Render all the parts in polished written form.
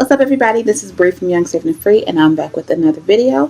What's up, everybody? This is Bree from Young, Saved, and Free, and I'm back with another video.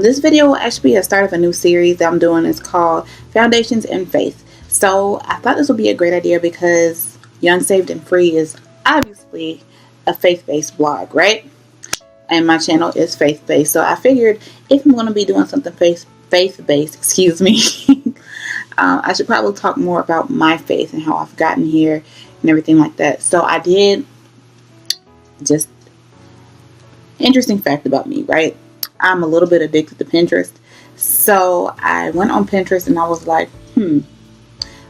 This video will actually be a start of a new series that I'm doing. It's called Foundations in Faith. So I thought this would be a great idea because Young, Saved, and Free is obviously a faith-based blog, right? And my channel is faith-based. So I figured if I'm going to be doing something faith-based, I should probably talk more about my faith and how I've gotten here and everything like that. So I did just interesting fact about me, right? I'm a little bit addicted to Pinterest. So I went on Pinterest and I was like,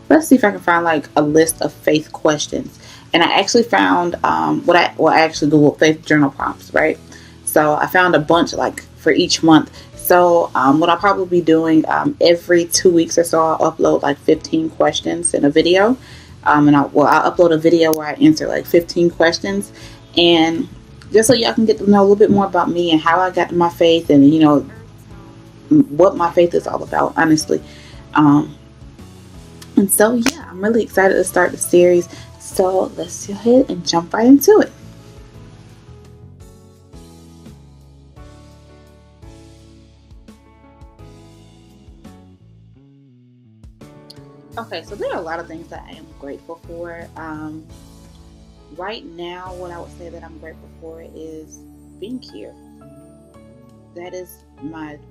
let's see if I can find like a list of faith questions. And I actually found I actually Googled faith journal prompts, right? So I found a bunch like for each month. So what I'll probably be doing every 2 weeks or so, I'll upload like 15 questions in a video. And I'll upload a video where I answer like 15 questions. And just so y'all can get to know a little bit more about me and how I got to my faith and, you know, what my faith is all about, honestly. And so, yeah, I'm really excited to start the series. So let's go ahead and jump right into it. Okay, so there are a lot of things that I am grateful for. Right now, what I would say that I'm grateful for is being here. That is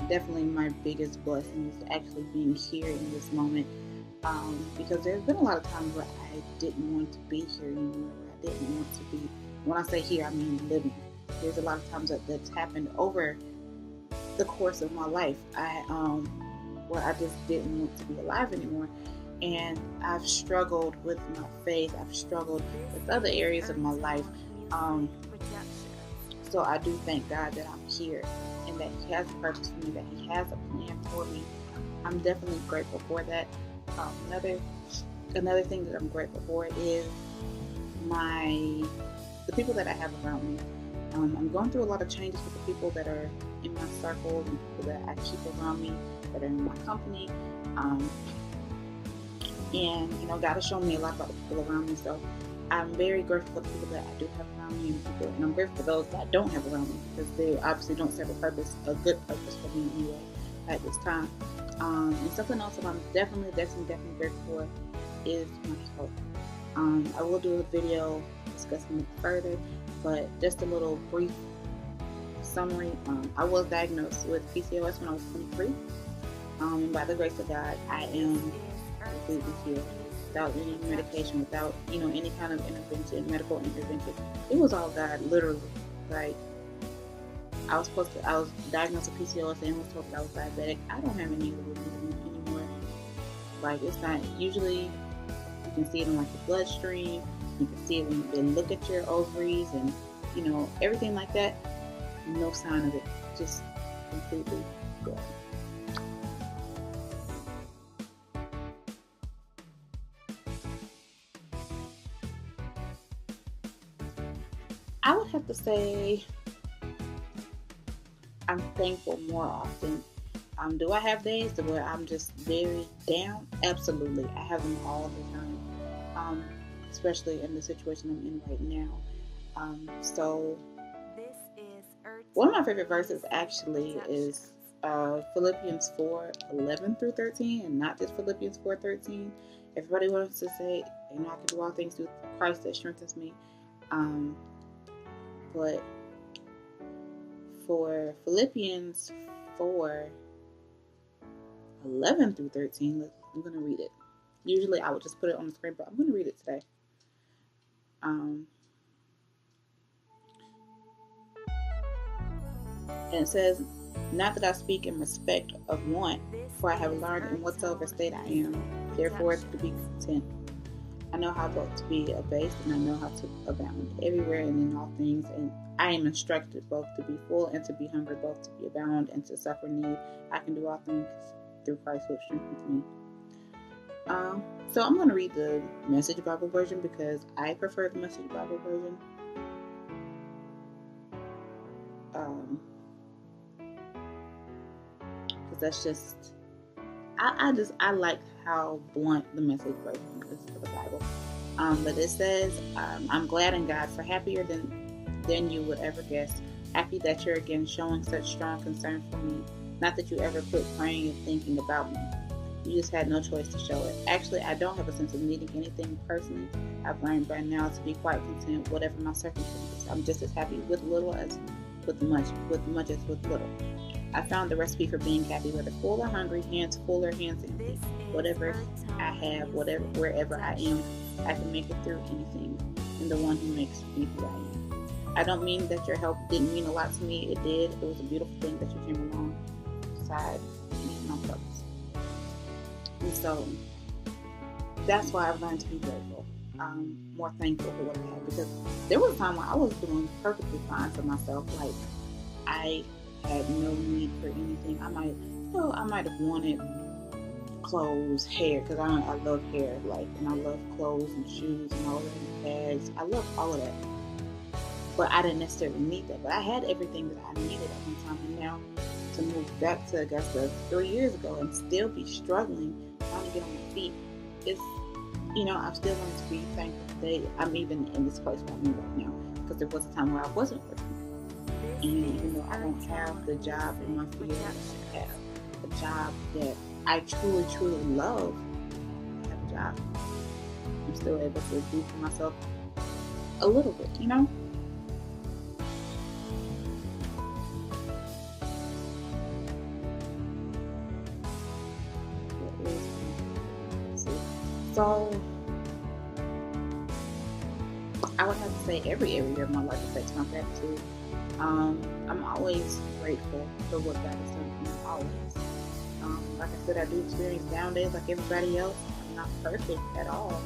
definitely my biggest blessing, is actually being here in this moment. Because there's been a lot of times where I didn't want to be here anymore. I didn't want to be. When I say here, I mean living. There's a lot of times that's happened over the course of my life. Where I just didn't want to be alive anymore. And I've struggled with my faith. I've struggled with other areas of my life. So I do thank God that I'm here and that He has a purpose for me, that He has a plan for me. I'm definitely grateful for that. Another thing that I'm grateful for is the people that I have around me. I'm going through a lot of changes with the people that are in my circle and people that I keep around me, that are in my company. And, you know, God has shown me a lot about the people around me. So I'm very grateful for the people that I do have around me, and I'm grateful for those that I don't have around me, because they obviously don't serve a good purpose for me anyway at this time. And something else that I'm definitely grateful for is my health. I will do a video discussing it further, but just a little brief summary. I was diagnosed with PCOS when I was 23. And by the grace of God, I am completely healed, without any medication, without, you know, any kind of medical intervention. It was all God, literally. Like, I was diagnosed with PCOS and was told that I was diabetic. I don't have any of it anymore. Like, it's not, usually you can see it in like the bloodstream, you can see it when they look at your ovaries and, you know, everything like that. No sign of it, just completely gone. I would have to say I'm thankful more often. Do I have days where I'm just very down? Absolutely. I have them all the time, especially in the situation I'm in right now. So one of my favorite verses actually is Philippians 4:11 through 13, and not just Philippians 4:13. Everybody wants to say, you know, I can do all things through Christ that strengthens me. But for Philippians 4:11 through 13, I'm going to read it. Usually I would just put it on the screen, but I'm going to read it today. And it says, "Not that I speak in respect of want, for I have learned in whatsoever state I am, therefore to be content. I know how both to be abased, and I know how to abound everywhere and in all things. And I am instructed both to be full and to be hungry, both to be abound and to suffer need. I can do all things through Christ who strengthens me." So I'm going to read the Message Bible version because I prefer the Message Bible version. Because that's just, I like how blunt the Message version is for the Bible. But it says, "I'm glad in God, for happier than than you would ever guess. Happy that you're again showing such strong concern for me. Not that you ever quit praying and thinking about me. You just had no choice to show it. Actually, I don't have a sense of needing anything personally. I've learned by now to be quite content, whatever my circumstances. I'm just as happy with little as with much as with little. I found the recipe for being happy, whether full or hungry, hands full or hands empty. Whatever I have, wherever I am, I can make it through anything. And the one who makes me who I am. I don't mean that your help didn't mean a lot to me. It did. It was a beautiful thing that you came alongside me and my brothers. And so that's why I've learned to be grateful, more thankful for what I have. Because there was a time when I was doing perfectly fine for myself. Like, I had no need for anything. I might have wanted clothes, hair, because I love hair, like, and I love clothes and shoes and all of that, bags. I love all of that. But I didn't necessarily need that. But I had everything that I needed at one time. And now to move back to Augusta 3 years ago and still be struggling, trying to get on my feet, it's, I've still learned to be thankful today. I'm even in this place where I'm in right now, because there was a time where I wasn't working. And even though I don't have the job in my field, I have a job that I truly, truly love. I have a job. I'm still able to do for myself a little bit, So I would have to say every area of my life affects my gratitude. I'm always grateful for what God has done for me, always. Like I said, I do experience down days like everybody else. I'm not perfect at all.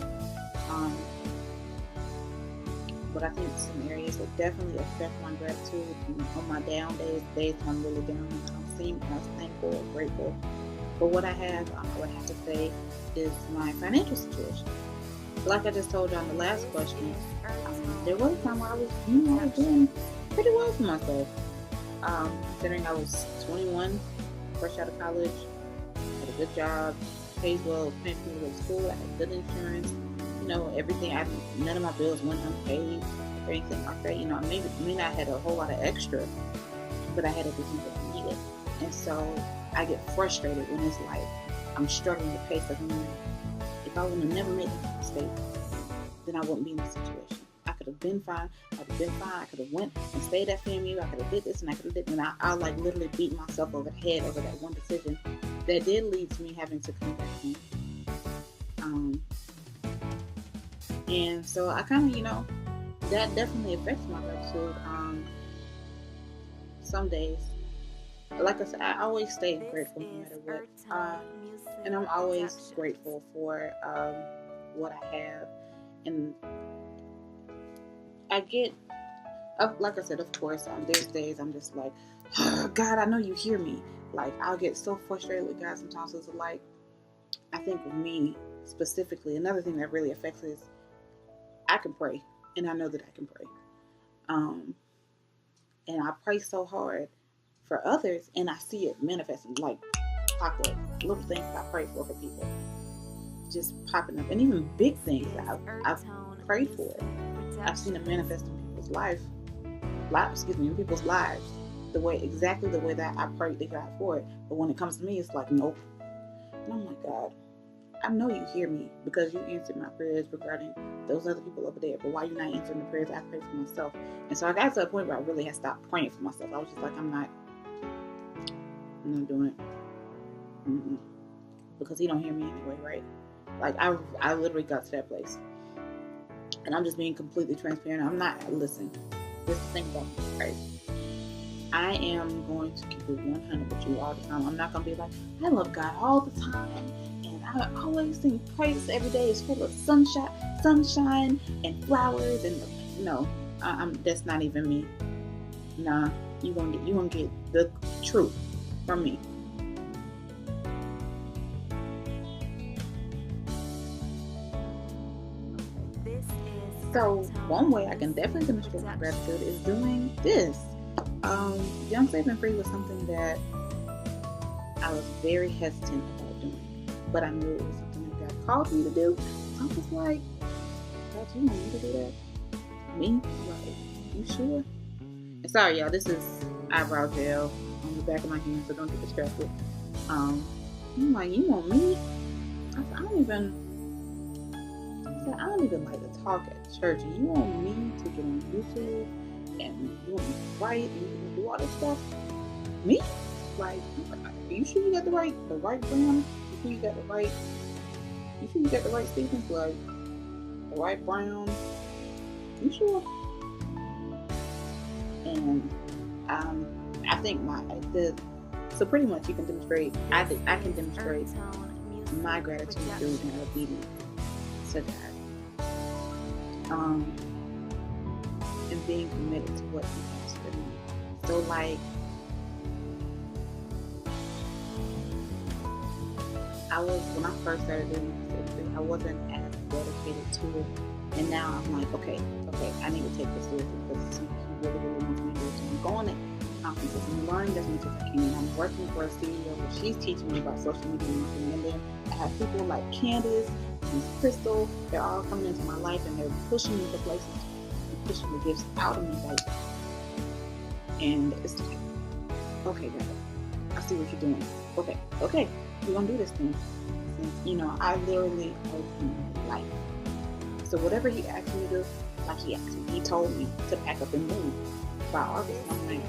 But I think some areas that definitely affect my gratitude on my down days when I'm really down, and I don't seem as thankful or grateful for what I have. I would have to say is my financial situation. Like I just told you on the last question, there was a time where I was doing pretty well for myself. Considering I was 21, fresh out of college, had a good job, pays well, paying for me to go to school, I had good insurance, everything. None of my bills went unpaid or anything like that. Maybe not had a whole lot of extra, but I had everything that I needed. And so I get frustrated when it's like I'm struggling to pay stuff. If I would have never made that mistake, then I wouldn't be in this situation. I could have been fine. I could have went and stayed at FAMU. I could have did this and I could have did that. And I like literally beat myself over the head over that one decision that did lead to me having to come back home. And so I kind of, that definitely affects my gratitude. Some days, like I said, I always stay grateful no matter what. And I'm always grateful for what I have. And I get, like I said, of course, there's days I'm just like, oh, God, I know you hear me. Like, I'll get so frustrated with God sometimes. It's like, I think with me specifically, another thing that really affects is I can pray. And I know that I can pray. And I pray so hard for others, and I see it manifesting like clockwork. Little things that I pray for people just popping up, and even big things that I've prayed for. I've seen it manifest in people's in people's lives, exactly the way that I prayed to God for it. But when it comes to me, it's like nope. And I'm like, God, I know you hear me because you answered my prayers regarding those other people over there. But why you not answering the prayers I pray for myself? And so I got to a point where I really had stopped praying for myself. I was just like, I'm not doing it. Because he don't hear me anyway, right? Like I literally got to that place. And I'm just being completely transparent. I'm not, listen, this is the thing about me, right? I am going to keep it 100 with you all the time. I'm not going to be like, I love God all the time. And I always sing praise every day. It's full of sunshine and flowers. And no, that's not even me. Nah, you're gonna get the truth from me. So one way I can definitely demonstrate my gratitude is doing this. Young, Safe, and Free was something that I was very hesitant about doing, but I knew it was something that God called me to do. So I was like, God, you want me to do that? Me? Like, you sure? And sorry, y'all, this is eyebrow gel on the back of my hand, so don't get distracted. I'm like, you want me? I said, I don't even like to talk at church. And you want me to get on YouTube and you want me to write and you want me to do all this stuff? Me? Like, are you sure you got the right brand? You sure you got the right Stevens? Like, the right brown? You sure? And I think so pretty much you can demonstrate. I can demonstrate my gratitude through being obedient to God, and being committed to what He has for me. So like, when I first started doing this, I wasn't as dedicated to it, and now I'm like, okay, I need to take this seriously because He really wants me to do it. So I'm going to conferences and learning as much as I can. I'm working for a CEO where she's teaching me about social media marketing, and then I have people like Candace and Crystal. They're all coming into my life and they're pushing me to places, pushing the gifts out of me, like, and it's like, okay, God, I see what you're doing. Okay, we're gonna do this thing. Since, I literally owe Him life. So whatever He asked me to do, like He told me to pack up and move by August. I'm like,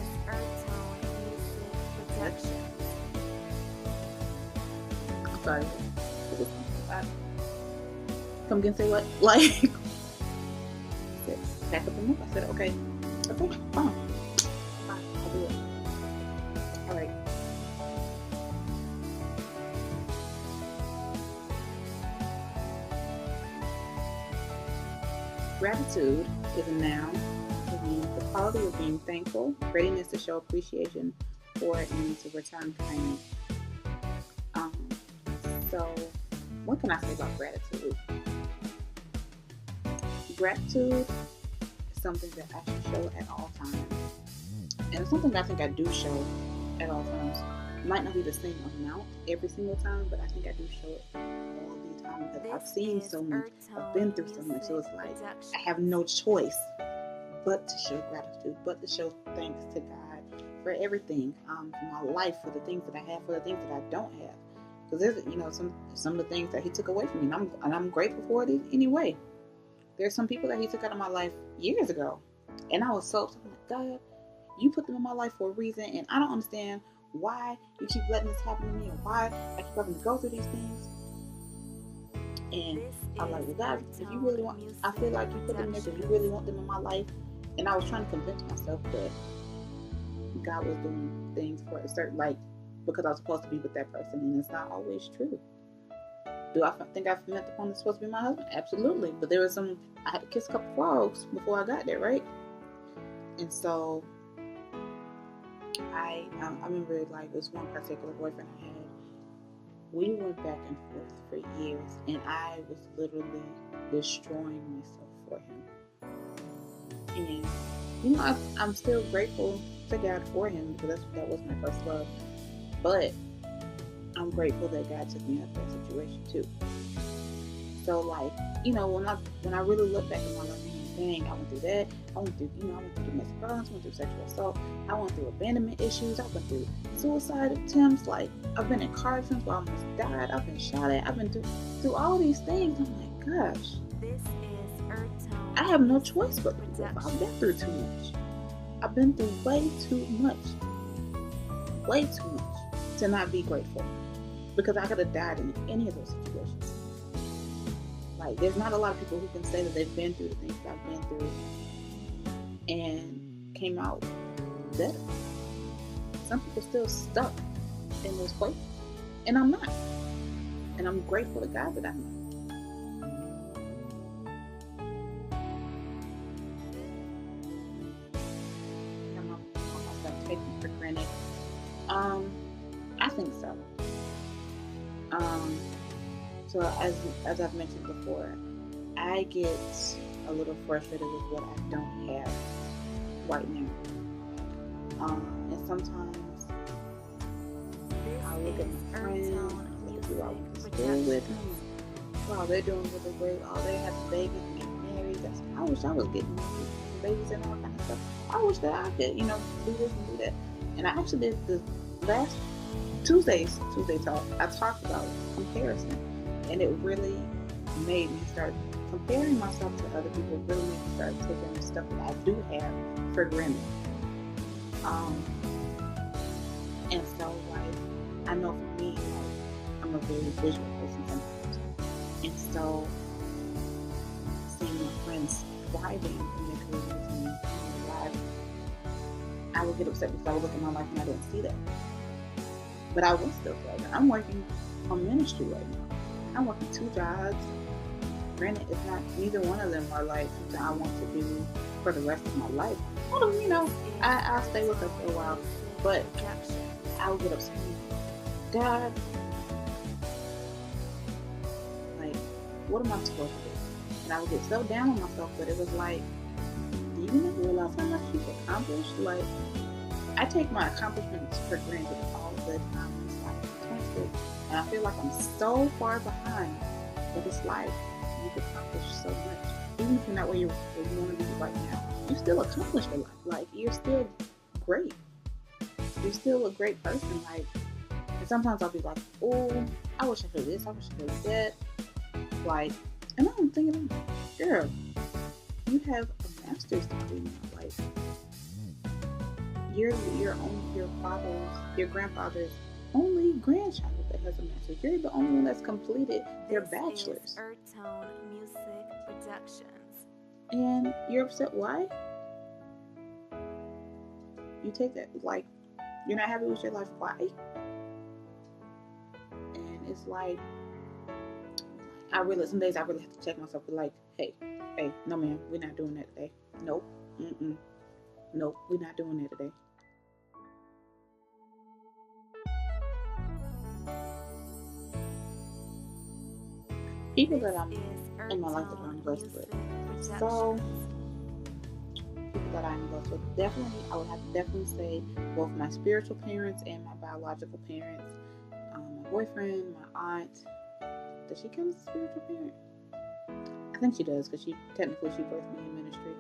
I'm sorry. Come again, say what? Like, pack up and move. I said, okay, fine, I'll do it. All right. Gratitude is a noun. It means the quality of being thankful, readiness to show appreciation, or and to return kindness. So, what can I say about gratitude? Gratitude is something that I should show at all times. And it's something that I think I do show at all times. It might not be the same amount every single time, but I think I do show it all the time because I've seen so much, I've been through so much, so it's like I have no choice but to show gratitude, but to show thanks to God for everything, for my life, for the things that I have, for the things that I don't have. Because there's, some of the things that He took away from me, and I'm grateful for it anyway. There's some people that He took out of my life years ago, and I was so like, God, You put them in my life for a reason, and I don't understand why You keep letting this happen to me, or why I keep having to go through these things. And I'm like, well, God, if You really want, I feel like You put them there because You really want them in my life. And I was trying to convince myself that God was doing things for a certain, like, because I was supposed to be with that person, and it's not always true. Do I think I met the one that's supposed to be my husband? Absolutely. But there was I had to kiss a couple frogs before I got there, right? And so I remember, like, this one particular boyfriend I had, we went back and forth for years, and I was literally destroying myself for him. And I'm still grateful to God for him because that was my first love. But I'm grateful that God took me out of that situation too. So, like, when I really look back at my life, dang, I went through that. I went through domestic violence. I went through sexual assault. I went through abandonment issues. I went through suicide attempts. Like, I've been in car accidents where I almost died. I've been shot at. I've been through all of these things. I'm like, gosh, I have no choice but to be grateful. I've been through too much. I've been through way too much to not be grateful, because I could have died in any of those situations. Like, there's not a lot of people who can say that they've been through the things that I've been through and came out better. Some people still stuck in those places, and I'm not. And I'm grateful to God that I'm not. Am I taking for granted? I think so. So as I've mentioned before, I get a little frustrated with what I don't have right now. And sometimes I look at my friends, I look at people I went to school with, and I'm like, wow, they're doing really great. Oh, they have babies and get married. I wish I was getting babies and all kind of stuff. I wish that I could, do this and do that. And I actually did the last Tuesday talk. I talked about comparison, and it really made me start comparing myself to other people. It really made me start taking the stuff that I do have for granted. And so, like, I know for me, like, I'm a very visual person sometimes. And so, seeing my friends thriving in their careers and in their lives, I would get upset because I would look at my life and I didn't see that. But I was still thriving. I'm working on ministry right now. I'm working 2 jobs. Granted, it's not, neither one of them are like something I want to do for the rest of my life. I'll stay with her for a while, but I'll get upset. God, like, what am I supposed to do? And I would get so down on myself, but it was like, do you not realize how much you've accomplished? Like, I take my accomplishments for granted all the time. It's like 26, and I feel like I'm so far behind. But it's like, you've accomplished so much. Even if you're not where you want to be right now, you still accomplished a lot. Like, you're still great. You're still a great person. Like, and sometimes I'll be like, oh, I wish I could do this, I wish I could do that. Like, and I'm thinking, girl, you have a master's degree now. Like, you're your grandfather's only grandchild that has a master's. You're the only one that's completed their bachelor's. Music Productions. And you're upset. Why? You take that, like, you're not happy with your life. Why? And it's like, some days I really have to check myself. Be like, hey, no man, we're not doing that today. Nope, nope, we're not doing that today. People that I'm in my life that I'm blessed with. So, people that I'm blessed with, definitely, I would have to definitely say both my spiritual parents and my biological parents. My boyfriend, my aunt. Does she count as a spiritual parent? I think she does, because she birthed me in ministry.